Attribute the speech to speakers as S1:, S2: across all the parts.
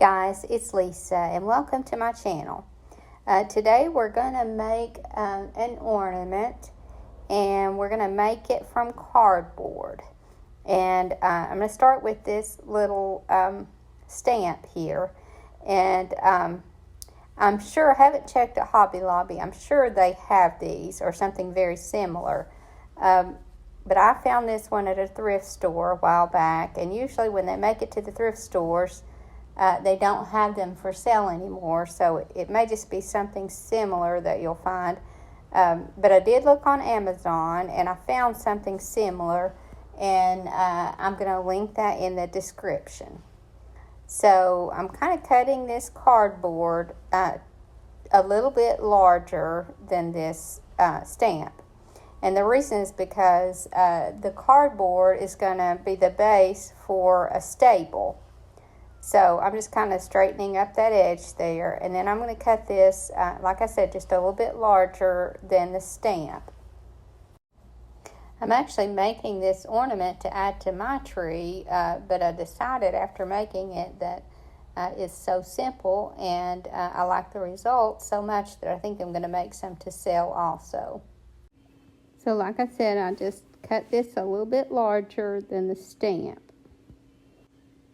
S1: guys, it's Lisa and welcome to my channel. Today we're going to make an ornament, and we're going to make it from cardboard. And I'm going to start with this little stamp here. And I'm sure, I haven't checked at Hobby Lobby, I'm sure they have these or something very similar. But I found this one at a thrift store a while back, and usually when they make it to the thrift stores, they don't have them for sale anymore, so it may just be something similar that you'll find. But I did look on Amazon, and I found something similar, and I'm going to link that in the description. So I'm kind of cutting this cardboard a little bit larger than this stamp. And the reason is because the cardboard is going to be the base for a staple. So I'm just kind of straightening up that edge there. And then I'm going to cut this, like I said, just a little bit larger than the stamp. I'm actually making this ornament to add to my tree, but I decided after making it that it's so simple, and I like the results so much that I think I'm going to make some to sell also. So like I said, I just cut this a little bit larger than the stamp.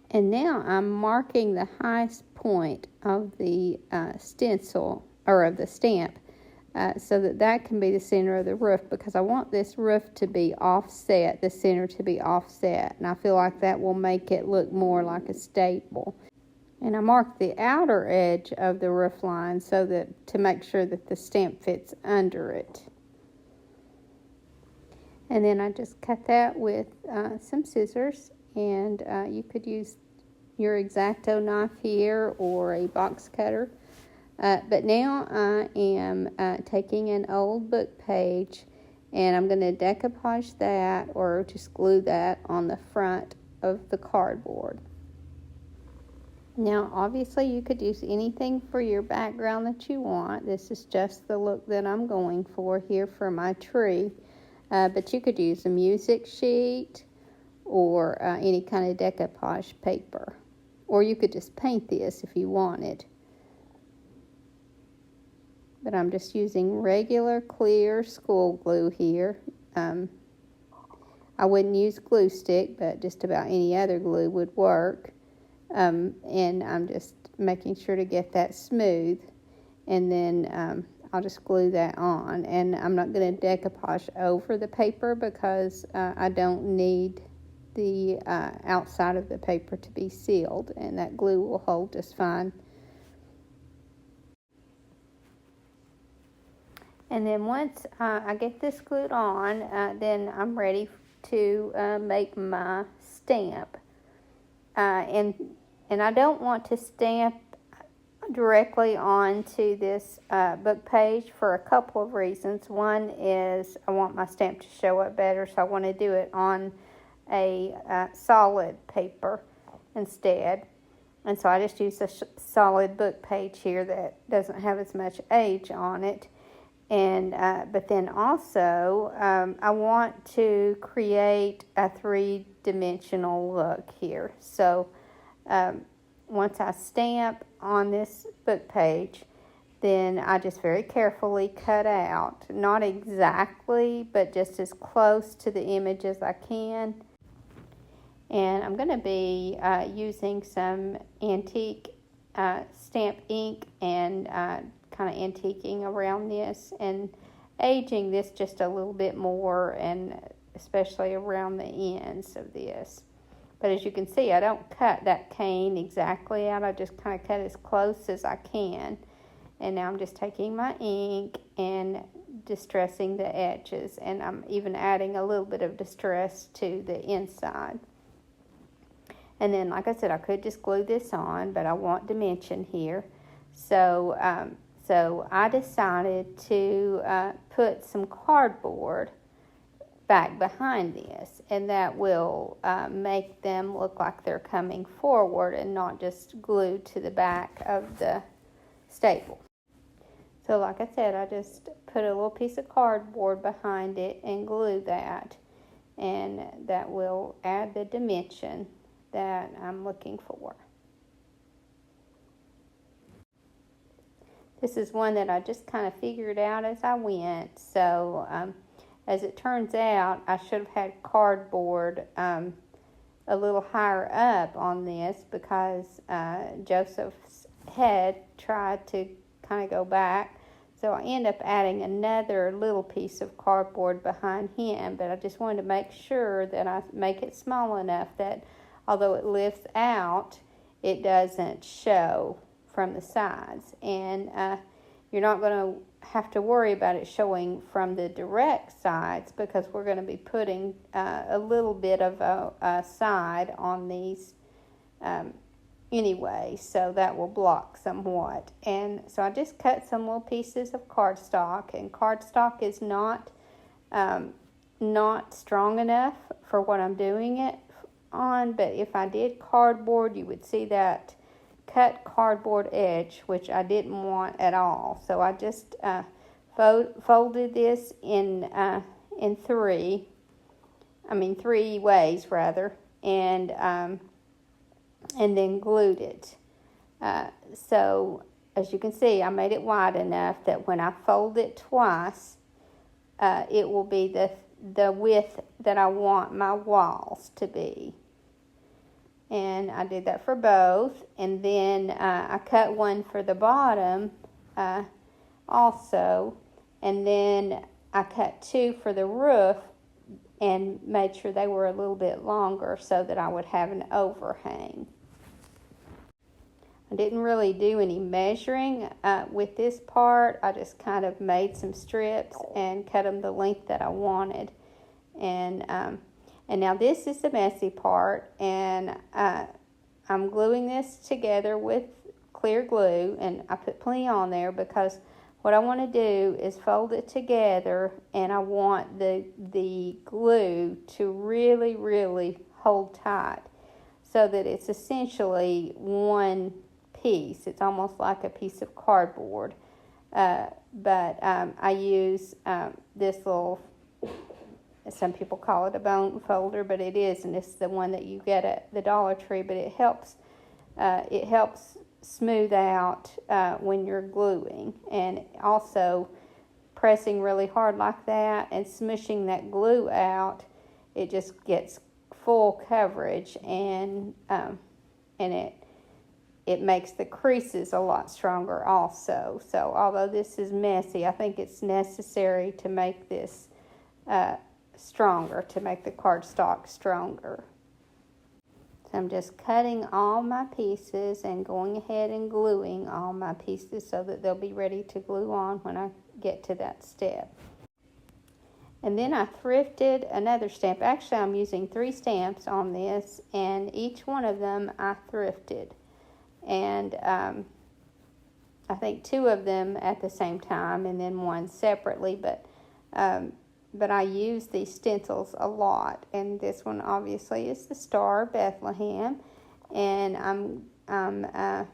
S1: And now I'm marking the highest point of the stencil, or of the stamp, so that can be the center of the roof, because I want this roof to be offset, the center to be offset. And I feel like that will make it look more like a staple. And I marked the outer edge of the roof line so that to make sure that the stamp fits under it. And then I just cut that with some scissors. And you could use your X-Acto knife here or a box cutter. But now I am taking an old book page, and I'm going to decoupage that, or just glue that on the front of the cardboard. Now obviously you could use anything for your background that you want. This is just the look that I'm going for here for my tree. But you could use a music sheet or any kind of decoupage paper. Or you could just paint this if you wanted. But I'm just using regular clear school glue here. I wouldn't use glue stick, but just about any other glue would work. And I'm just making sure to get that smooth. And then I'll just glue that on. And I'm not going to decoupage over the paper because I don't need the outside of the paper to be sealed, and that glue will hold just fine. And then once I get this glued on, then I'm ready to make my stamp. And I don't want to stamp directly onto this book page for a couple of reasons. One is I want my stamp to show up better, so I want to do it on a solid paper instead. And so I just use a solid book page here that doesn't have as much age on it. And but then also I want to create a three-dimensional look here. So once I stamp on this book page, then I just very carefully cut out, not exactly, but just as close to the image as I can. And I'm going to be using some antique stamp ink and kind of antiquing around this and aging this just a little bit more, and especially around the ends of this. But as you can see, I don't cut that cane exactly out. I just kind of cut as close as I can. And now I'm just taking my ink and distressing the edges. And I'm even adding a little bit of distress to the inside. And then, like I said, I could just glue this on, but I want dimension here. So I decided to put some cardboard back behind this, and that will make them look like they're coming forward and not just glued to the back of the staple. So like I said, I just put a little piece of cardboard behind it and glue that, and that will add the dimension that I'm looking for. This is one that I just kind of figured out as I went. So as it turns out, I should have had cardboard a little higher up on this because Joseph's head tried to kind of go back. So I end up adding another little piece of cardboard behind him, but I just wanted to make sure that I make it small enough that although it lifts out, it doesn't show from the sides. And you're not going to have to worry about it showing from the direct sides because we're going to be putting a little bit of a side on these anyway, so that will block somewhat. And so I just cut some little pieces of cardstock, and cardstock is not strong enough for what I'm doing it on, but if I did cardboard, you would see that cut cardboard edge, which I didn't want at all. So I just folded this in three ways rather, and then glued it. So as you can see, I made it wide enough that when I fold it twice, it will be the width that I want my walls to be. And I did that for both. And then I cut one for the bottom also. And then I cut two for the roof and made sure they were a little bit longer so that I would have an overhang. I didn't really do any measuring with this part. I just kind of made some strips and cut them the length that I wanted. And now this is the messy part, and I'm gluing this together with clear glue, and I put plenty on there because what I want to do is fold it together, and I want the glue to really, really hold tight so that it's essentially one piece. It's almost like a piece of cardboard, but I use this little, some people call it a bone folder, but it isn't. It's the one that you get at the Dollar Tree, but it helps smooth out when you're gluing, and also pressing really hard like that and smushing that glue out, it just gets full coverage, and it makes the creases a lot stronger also. So although this is messy, I think it's necessary to make this stronger, to make the cardstock stronger. So I'm just cutting all my pieces and going ahead and gluing all my pieces so that they'll be ready to glue on when I get to that step. And then I thrifted another stamp. Actually, I'm using 3 stamps on this, and each one of them I thrifted. And I think 2 of them at the same time and then one separately, but I use these stencils a lot, and this one obviously is the Star of Bethlehem, and I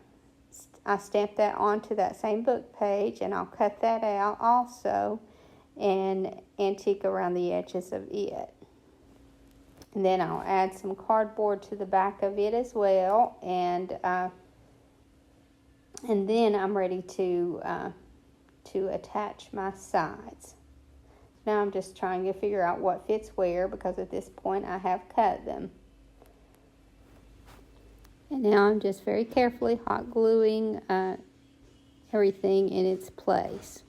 S1: stamped that onto that same book page, and I'll cut that out also and antique around the edges of it. And then I'll add some cardboard to the back of it as well, and then I'm ready to attach my sides. Now I'm just trying to figure out what fits where, because at this point I have cut them. And now I'm just very carefully hot gluing everything in its place.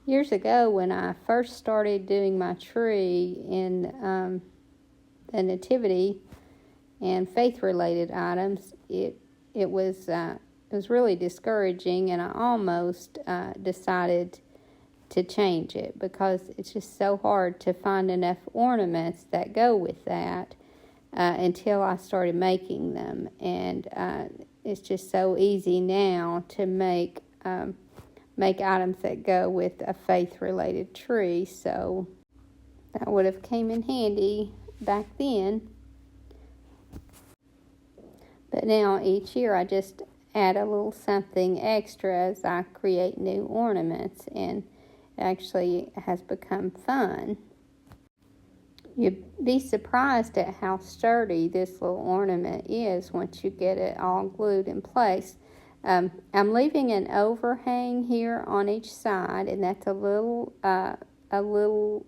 S1: Years ago, when I first started doing my tree in the Nativity and faith-related items, it was really discouraging, and I almost decided to change it because it's just so hard to find enough ornaments that go with that until I started making them. And it's just so easy now to make items that go with a faith-related tree. So that would have came in handy back then. But now each year I just add a little something extra as I create new ornaments, and actually has become fun. You'd be surprised at how sturdy this little ornament is once you get it all glued in place. I'm leaving an overhang here on each side, and that's a little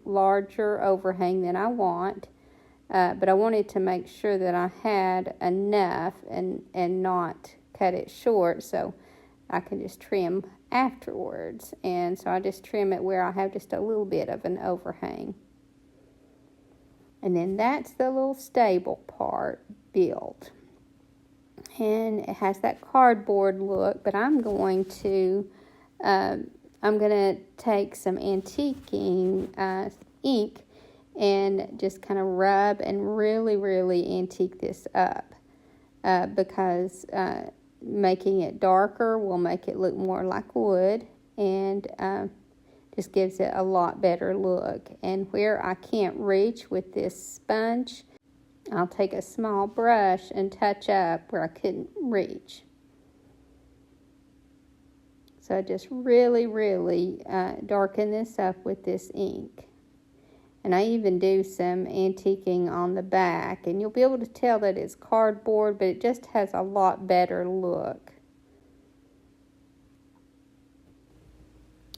S1: larger overhang than I want. But I wanted to make sure that I had enough and not cut it short, so I can just trim afterwards. And so I just trim it where I have just a little bit of an overhang. And then that's the little stable part built. And it has that cardboard look, but I'm going to take some antiquing ink and just kind of rub and really, really antique this up because making it darker will make it look more like wood and just gives it a lot better look. And where I can't reach with this sponge, I'll take a small brush and touch up where I couldn't reach. So I just really, really darken this up with this ink. And I even do some antiquing on the back. And you'll be able to tell that it's cardboard, but it just has a lot better look.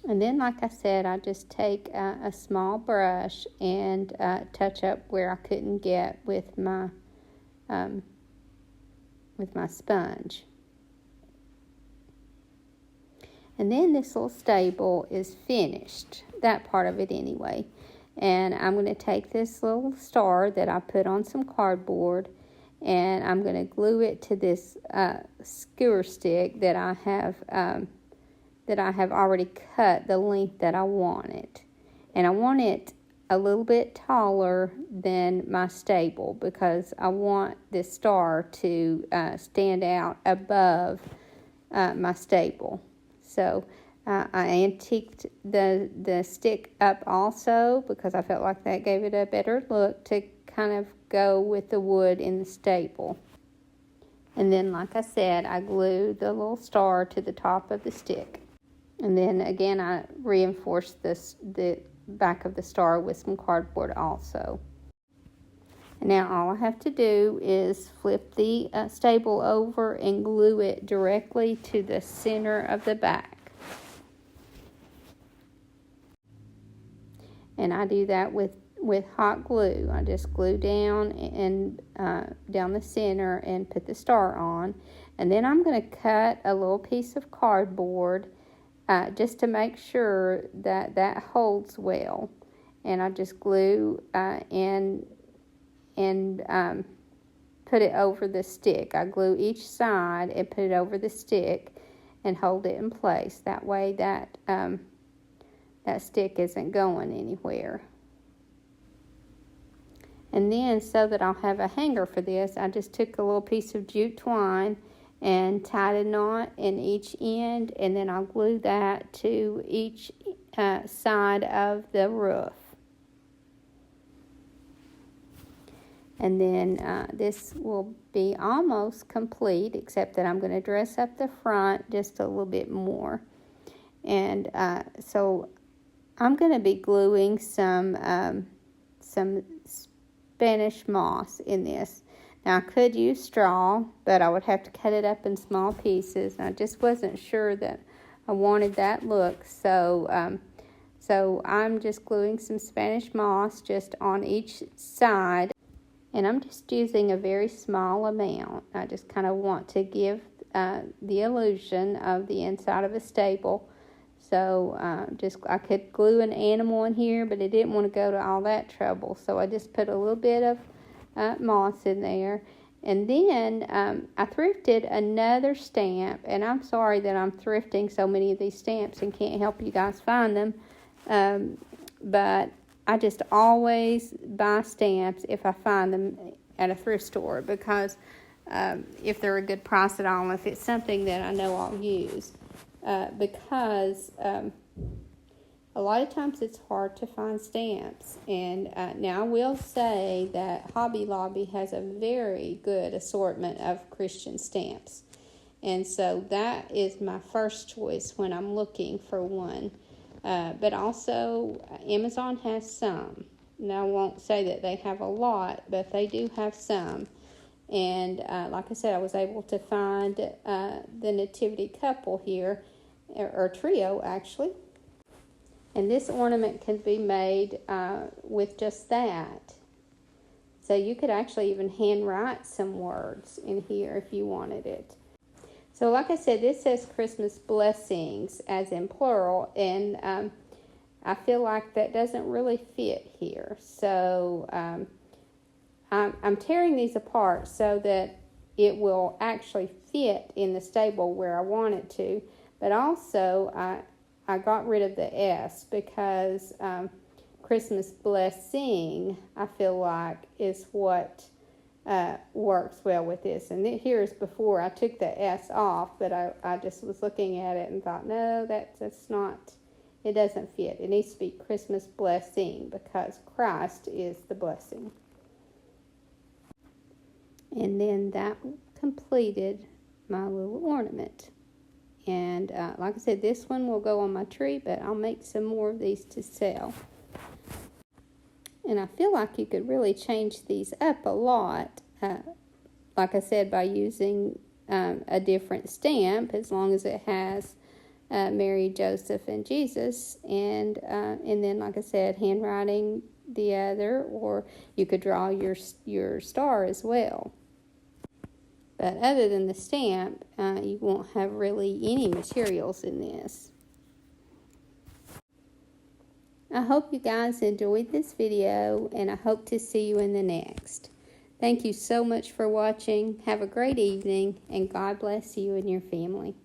S1: And then, like I said, I just take a small brush and touch up where I couldn't get with my sponge. And then this little stable is finished, that part of it anyway. And I'm going to take this little star that I put on some cardboard, and I'm going to glue it to this skewer stick that I have already cut the length that I want it. And I want it a little bit taller than my stable because I want this star to stand out above my stable. So I antiqued the stick up also because I felt like that gave it a better look to kind of go with the wood in the stable. And then, like I said, I glued the little star to the top of the stick. And then again, I reinforced the back of the star with some cardboard also. And now all I have to do is flip the stable over and glue it directly to the center of the back. And I do that with hot glue. I just glue down and down the center and put the star on. And then I'm going to cut a little piece of cardboard just to make sure that holds well. And I just glue and put it over the stick. I glue each side and put it over the stick and hold it in place. That way that stick isn't going anywhere. And then, so that I'll have a hanger for this, I just took a little piece of jute twine and tied a knot in each end, and then I'll glue that to each side of the roof. And then this will be almost complete, except that I'm going to dress up the front just a little bit more. And so I'm going to be gluing some Spanish moss in this. Now I could use straw, but I would have to cut it up in small pieces. And I just wasn't sure that I wanted that look, so I'm just gluing some Spanish moss just on each side, and I'm just using a very small amount. I just kind of want to give the illusion of the inside of a stable. So I could glue an animal in here, but I didn't want to go to all that trouble. So I just put a little bit of moss in there. And then I thrifted another stamp. And I'm sorry that I'm thrifting so many of these stamps and can't help you guys find them. But I just always buy stamps if I find them at a thrift store. Because if they're a good price at all, and if it's something that I know I'll use. Because a lot of times it's hard to find stamps. And now I will say that Hobby Lobby has a very good assortment of Christian stamps. And so that is my first choice when I'm looking for one. But also Amazon has some. Now I won't say that they have a lot, but they do have some. And like I said, I was able to find the Nativity couple here, or trio actually. And this ornament can be made with just that. So you could actually even handwrite some words in here if you wanted it. So like I said, this says Christmas blessings as in plural, and I feel like that doesn't really fit here. So I'm tearing these apart so that it will actually fit in the stable where I want it to. But also, I got rid of the S because Christmas blessing, I feel like, is what works well with this. And here's before I took the S off, but I just was looking at it and thought, no, that's not, it doesn't fit. It needs to be Christmas blessing because Christ is the blessing. And then that completed my little ornament. And like I said, this one will go on my tree, but I'll make some more of these to sell. And I feel like you could really change these up a lot, like I said, by using a different stamp, as long as it has Mary, Joseph, and Jesus. And then, like I said, handwriting the other, or you could draw your star as well. But other than the stamp, you won't have really any materials in this. I hope you guys enjoyed this video, and I hope to see you in the next. Thank you so much for watching. Have a great evening, and God bless you and your family.